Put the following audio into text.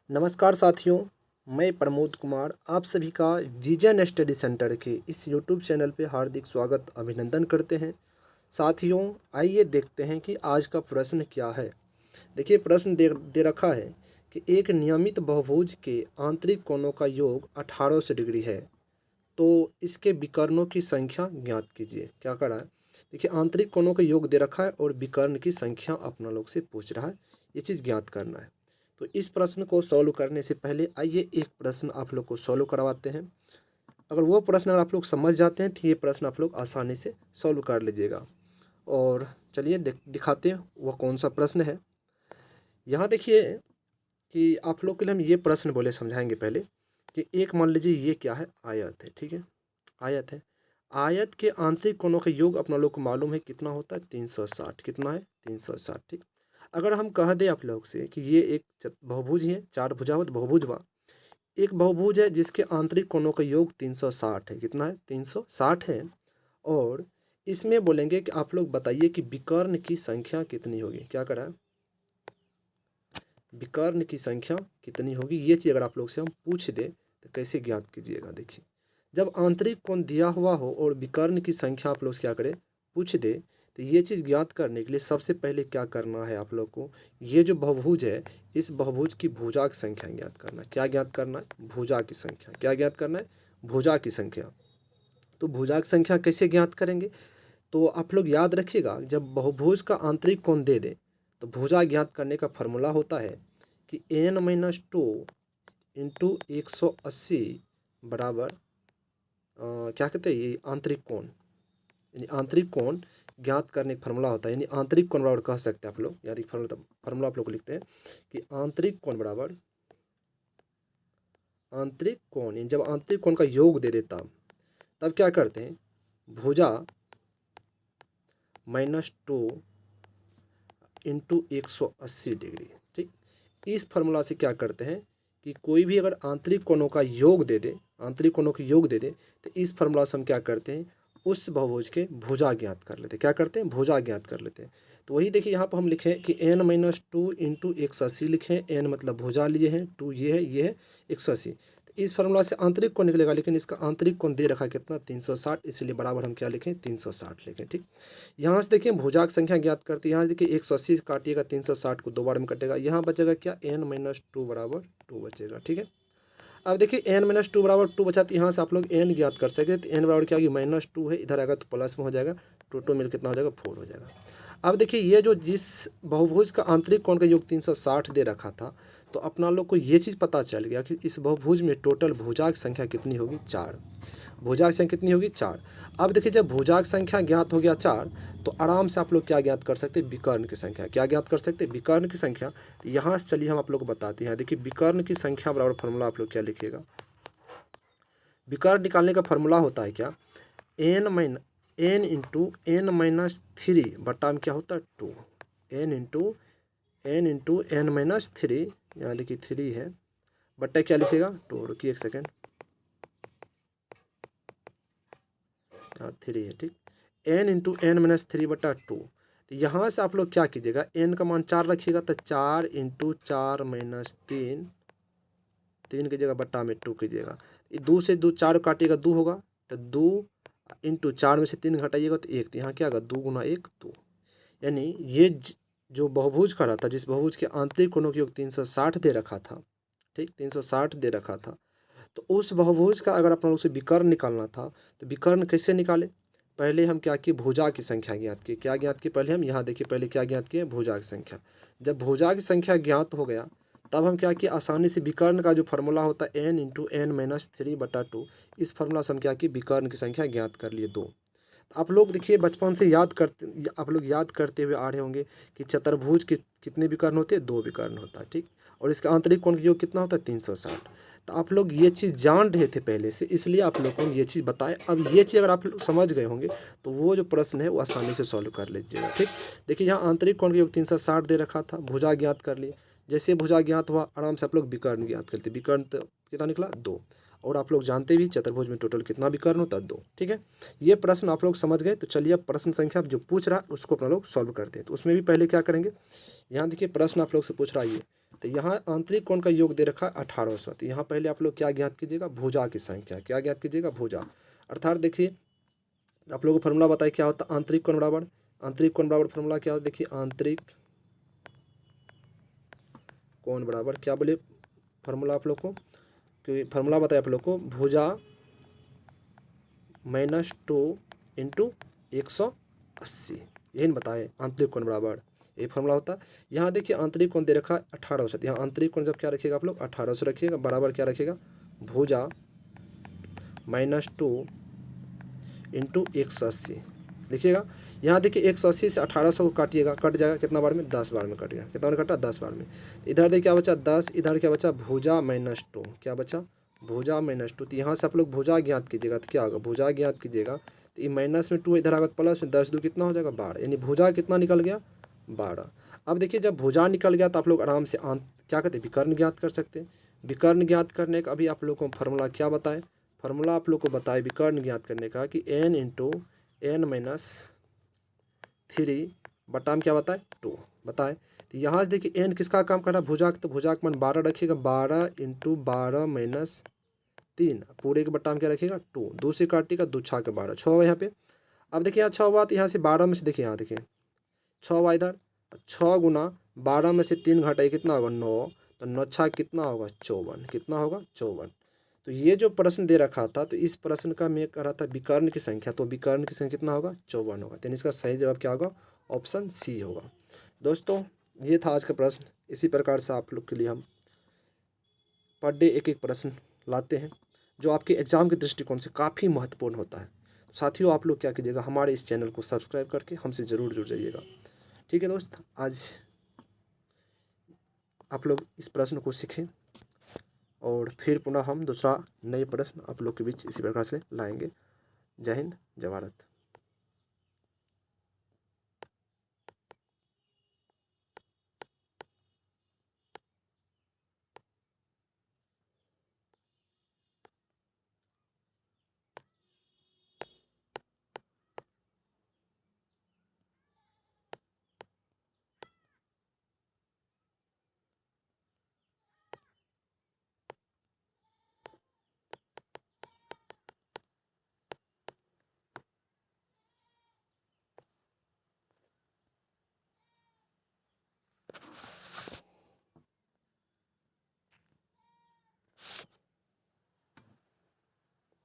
नमस्कार साथियों, मैं प्रमोद कुमार आप सभी का विजन स्टडी सेंटर के इस यूट्यूब चैनल पे हार्दिक स्वागत अभिनंदन करते हैं। साथियों, आइए देखते हैं कि आज का प्रश्न क्या है। देखिए, प्रश्न दे रखा है कि एक नियमित बहुभुज के आंतरिक कोणों का योग 1800 डिग्री है, तो इसके विकर्णों की संख्या ज्ञात कीजिए। क्या करा है? देखिए, आंतरिक कोणों का योग दे रखा है और विकर्ण की संख्या अपना लोग से पूछ रहा है, ये चीज़ ज्ञात करना है। तो इस प्रश्न को सॉल्व करने से पहले आइए एक प्रश्न आप लोग को सॉल्व करवाते हैं। अगर वो प्रश्न अगर आप लोग समझ जाते हैं तो ये प्रश्न आप लोग आसानी से सॉल्व कर लीजिएगा। और चलिए दिखाते हैं वो कौन सा प्रश्न है। यहाँ देखिए कि आप लोग के लिए हम ये प्रश्न बोले समझाएंगे पहले कि एक मान लीजिए ये क्या है, आयत है। ठीक है, आयत है। आयत के आंतरिक कोणों का योग अपना लोग को मालूम है कितना होता है, 360। कितना है? 360। ठीक। अगर हम कह दें आप लोग से कि ये एक बहुभुज है, चार भुजावत बहुभुज हुआ, एक बहुभुज है जिसके आंतरिक कोणों का योग 360 है। कितना है? 360 है। और इसमें बोलेंगे कि आप लोग बताइए कि विकर्ण की संख्या कितनी होगी। क्या करा है? विकर्ण की संख्या कितनी होगी, ये चीज़ अगर आप लोग से हम पूछ दें तो कैसे ज्ञात कीजिएगा। देखिए, जब आंतरिक कोण दिया हुआ हो और विकर्ण की संख्या आप लोग से क्या करें, पूछ दे, तो ये चीज़ ज्ञात करने के लिए सबसे पहले क्या करना है आप लोग को, ये जो बहुभुज है इस बहुभुज की भुजा की संख्या ज्ञात करना है। क्या ज्ञात करना है? भुजा की संख्या। क्या ज्ञात करना है? भुजा की संख्या। तो भुजा की संख्या कैसे ज्ञात करेंगे? तो आप लोग याद रखिएगा, जब बहुभुज का आंतरिक कोण दे दे तो भुजा ज्ञात करने का फॉर्मूला होता है कि n-2 इंटू 180 बराबर क्या कहते हैं, ये आंतरिक कोण, यानी आंतरिक कोण ज्ञात करने का फॉर्मूला होता है। यानी आंतरिक कोण बराबर कह सकते हैं आप लोग, यानी फॉर्मूला आप लोग लिखते हैं कि आंतरिक कोण बराबर आंतरिक कोण, यानी जब आंतरिक कोण का योग दे देता तब क्या करते हैं, भुजा -2 इंटू 180 डिग्री। ठीक, इस फॉर्मूला से क्या करते हैं कि कोई भी अगर आंतरिक कोणों का योग दे दे, आंतरिक कोणों का योग दे दे, तो इस फॉर्मूला से हम क्या करते हैं, उस बहुभुज के भुजा ज्ञात कर लेते हैं। क्या करते हैं? भुजा ज्ञात कर लेते हैं। तो वही देखिए, यहाँ पर हम लिखें कि n-2 इंटू 180 लिखें। n मतलब भुजा लिए हैं, 2 ये है 180। तो इस फार्मूला से आंतरिक कोण निकलेगा, लेकिन इसका आंतरिक कोण दे रखा है कितना, 360, इसलिए बराबर हम क्या लिखें, 360 लिखें। ठीक, यहाँ से देखिए भुजा की संख्या ज्ञात करते हैं। यहाँ से देखिए 180 से काटिएगा, 360 को दो बार में कटेगा, यहाँ बचेगा क्या, n-2 बराबर 2 बचेगा। ठीक है, अब देखिए n-2 बराबर 2 बचा, तो यहाँ से आप लोग n ज्ञात कर सकते हैं। तो n बराबर क्या होगी, -2 है, इधर आएगा तो प्लस में हो जाएगा, 2 मिल कितना हो जाएगा, 4 हो जाएगा। अब देखिए, ये जो जिस बहुभुज का आंतरिक कोण का योग 360 दे रखा था, तो अपना लोग को ये चीज़ पता चल गया कि इस बहुभुज में टोटल भुजा की संख्या कितनी होगी, 4। भुजा की संख्या कितनी होगी, 4। अब देखिए, जब भुजा की संख्या ज्ञात हो गया 4, तो आराम से आप लोग क्या ज्ञात कर सकते हैं, विकर्ण की संख्या। क्या ज्ञात कर सकते हैं, विकर्ण की संख्या। तो यहाँ से चलिए हम आप लोग को बताते हैं। देखिए, विकर्ण की संख्या बराबर फॉर्मूला आप लोग क्या लिखिएगा, विकर्ण निकालने का फॉर्मूला होता है क्या, n इंटू n-3 बटा में क्या होता है, 2। n इंटू n-3, यहाँ देखिए 3 है, बट्टा क्या लिखिएगा, 2। रुकिए एक सेकेंड, यहाँ 3 है। ठीक, n इंटू n-3 बटा 2। तो यहाँ से आप लोग क्या कीजिएगा, n का मान 4 रखिएगा, तो 4 इंटू 4 -3, 3 की जगह बट्टा में 2 कीजिएगा। 2 से 2 4 काटिएगा, 2 होगा, तो 2 इंटू 4 में से 3 घटाइएगा तो 1, तो यहाँ क्या होगा, 2 गुना 1 2। यानी ये जो बहुभुज खड़ा था, जिस बहुभुज के आंतरिक कोणों का योग 360 दे रखा था, ठीक, 360 दे रखा था, तो उस बहुभुज का अगर अपना उसे विकर्ण निकालना था, तो विकर्ण कैसे निकाले, पहले हम क्या किए, भुजा की संख्या ज्ञात की। क्या ज्ञात की पहले हम, यहाँ देखिए पहले क्या ज्ञात किए, भुजा की संख्या। जब भुजा की संख्या ज्ञात हो गया, तब हम क्या किए, आसानी से विकर्ण का जो फॉर्मूला होता है n इंटू n-3 बटा 2, इस फॉर्मूला से हम क्या किए, विकर्ण की संख्या ज्ञात कर लिए 2। आप लोग देखिए बचपन से आप लोग याद करते हुए आ रहे होंगे कि चतुर्भुज के कितने विकर्ण होते हैं, 2 विकर्ण होता है। ठीक, और इसका आंतरिक कोण का योग कितना होता है, 360। तो आप लोग ये चीज़ जान रहे थे पहले से, इसलिए आप लोग को ये चीज़ बताए। अब ये चीज़ अगर आप लोग समझ गए होंगे तो वो जो प्रश्न है वो आसानी से सॉल्व कर लीजिएगा। ठीक, देखिए यहाँ आंतरिक कोण का योग 360 दे रखा था, भुजा ज्ञात कर लिए। जैसे भुजा ज्ञात हुआ, आराम से आप लोग विकर्ण ज्ञात करते। विकर्ण तो कितना निकला, 2। और आप लोग जानते भी चतुर्भुज में टोटल कितना विकर्ण होता है, 2। ठीक है, ये प्रश्न आप लोग समझ गए। तो चलिए अब प्रश्न संख्या जो पूछ रहा है उसको अपना लोग सॉल्व करते हैं। तो उसमें भी पहले क्या करेंगे, यहाँ देखिए प्रश्न आप लोग से पूछ रहा है, ये तो यहाँ आंतरिक कोण का योग दे रखा है 1800। तो यहाँ पहले आप लोग क्या ज्ञात कीजिएगा, भुजा की संख्या। क्या ज्ञात कीजिएगा, भुजा। अर्थात देखिए आप लोगों को फॉर्मूला बताइए क्या होता है, आंतरिक कोण बराबर फॉर्मूला क्या होता है, देखिए आंतरिक कोण बराबर क्या बोले फॉर्मूला आप लोग को, क्योंकि फॉर्मूला बताया आप लोग को, भुजा -2 इंटू 180, यही न बताए आंतरिक कोण बराबर, ये फॉर्मूला होता है। यहाँ देखिए आंतरिक कोण दे रखा है 1800। यहाँ आंतरिक कोण जब क्या रखिएगा आप लोग 1800 रखिएगा, बराबर क्या रखिएगा, भुजा -2 इंटू 180 लिखिएगा। यहाँ देखिए 180 से 1800 को काटिएगा, कट जाएगा कितना बार में, 10 बार में कट गया। कितना बार कटा, 10 बार में। इधर देखिए क्या बचा 10, इधर क्या बचा भुजा -2, क्या बचा भुजा -2। तो यहाँ से आप लोग भुजा ज्ञात कीजिएगा तो क्या होगा, भुजा ज्ञात कीजिएगा तो ये माइनस में 2 इधर आएगा प्लस में 10 2 कितना हो जाएगा 12, यानी भुजा कितना निकल गया 12। अब देखिए जब भुजा निकल गया तो आप लोग आराम से क्या कहते हैं, विकर्ण ज्ञात कर सकते हैं। विकर्ण ज्ञात करने का अभी आप लोग को फॉर्मूला क्या बताए, फॉर्मूला आप लोग को बताए विकर्ण ज्ञात करने का कि n इंटू n - 3 बटा में क्या बताए 2 बताए। तो यहाँ से देखिए n किसका काम कर रहा है, भुजा, तो भुजा का मान 12 रखिएगा, 12 इंटू 12 - 3 पूरे के बट्टा में क्या रखिएगा 2, 2 से काटिएगा 2 छः के 12, 6 यहाँ पे। अब देखिए यहाँ 6 हुआ तो यहाँ से 12 में से देखिए यहाँ देखिए 6 हुआ इधर, 6 गुना 12 में से 3 घटाइए कितना होगा 9, तो 9 छः कितना होगा 54, कितना होगा 54। तो ये जो प्रश्न दे रखा था तो इस प्रश्न का मैं कर रहा था विकर्ण की संख्या, तो विकर्ण की संख्या कितना होगा 54 होगा। तो इसका सही जवाब क्या होगा, ऑप्शन सी होगा। दोस्तों ये था आज का प्रश्न। इसी प्रकार से आप लोग के लिए हम पर डे एक एक प्रश्न लाते हैं जो आपके एग्ज़ाम के दृष्टिकोण से काफ़ी महत्वपूर्ण होता है। साथियों आप लोग क्या कीजिएगा, हमारे इस चैनल को सब्सक्राइब करके हमसे ज़रूर जुड़ जाइएगा। ठीक है दोस्त, आज आप लोग इस प्रश्न को सीखें और फिर पुनः हम दूसरा नए प्रश्न आप लोग के बीच इसी प्रकार से लाएंगे। जय हिंद, जय भारत।